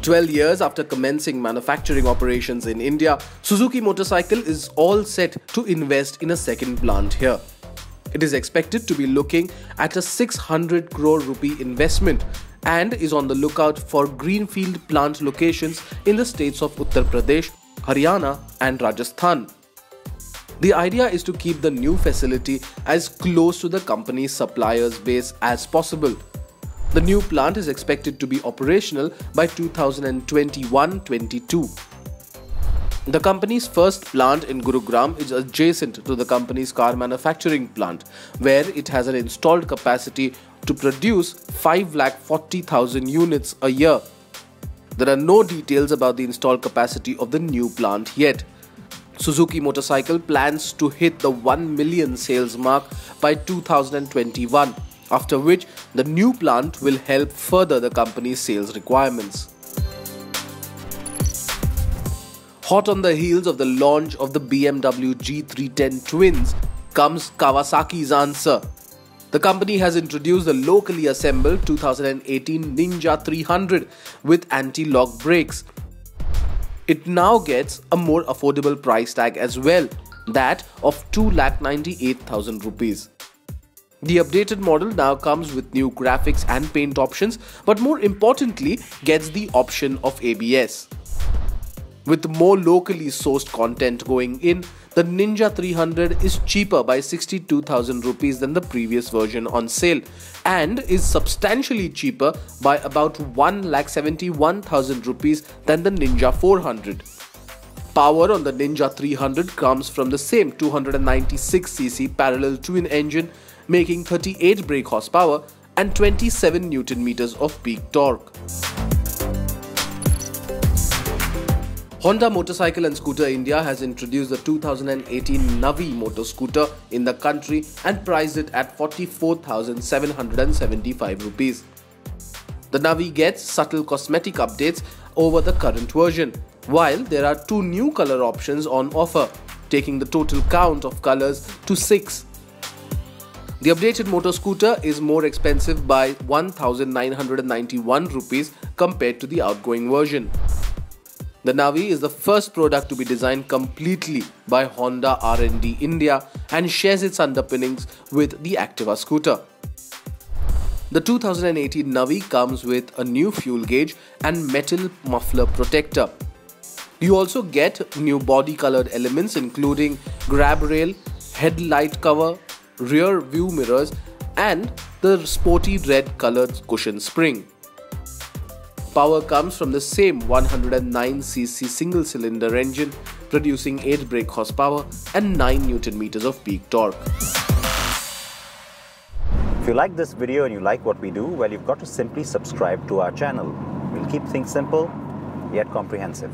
12 years after commencing manufacturing operations in India, Suzuki Motorcycle is all set to invest in a second plant here. It is expected to be looking at a 600 crore rupee investment and is on the lookout for greenfield plant locations in the states of Uttar Pradesh, Haryana and Rajasthan. The idea is to keep the new facility as close to the company's suppliers base as possible. The new plant is expected to be operational by 2021-22. The company's first plant in Gurugram is adjacent to the company's car manufacturing plant, where it has an installed capacity to produce 540,000 units a year. There are no details about the installed capacity of the new plant yet. Suzuki Motorcycle plans to hit the 1 million sales mark by 2021. After which the new plant will help further the company's sales requirements. Hot on the heels of the launch of the BMW G 310 twins comes Kawasaki's answer. The company has introduced the locally assembled 2018 Ninja 300 with anti-lock brakes. It now gets a more affordable price tag as well, that of 2,98,000 rupees. The updated model now comes with new graphics and paint options, but more importantly gets the option of ABS. With more locally sourced content going in, the Ninja 300 is cheaper by 62,000 rupees than the previous version on sale and is substantially cheaper by about 1,71,000 rupees than the Ninja 400. Power on the Ninja 300 comes from the same 296cc parallel twin engine, making 38 brake horsepower and 27 Newton meters of peak torque. Honda Motorcycle and Scooter India has introduced the 2018 Navi motor scooter in the country and priced it at 44,775 rupees. The Navi gets subtle cosmetic updates over the current version, while there are 2 new color options on offer, taking the total count of colors to 6. The updated motor scooter is more expensive by 1,991 rupees compared to the outgoing version. The Navi is the first product to be designed completely by Honda R&D India and shares its underpinnings with the Activa scooter. The 2018 Navi comes with a new fuel gauge and metal muffler protector. You also get new body colored elements including grab rail, headlight cover, rear view mirrors and the sporty red colored cushion spring. Power comes from the same 109cc single cylinder engine producing 8 brake horsepower and 9 Newton meters of peak torque. If you like this video and you like what we do, well, you've got to simply subscribe to our channel. We'll keep things simple yet comprehensive.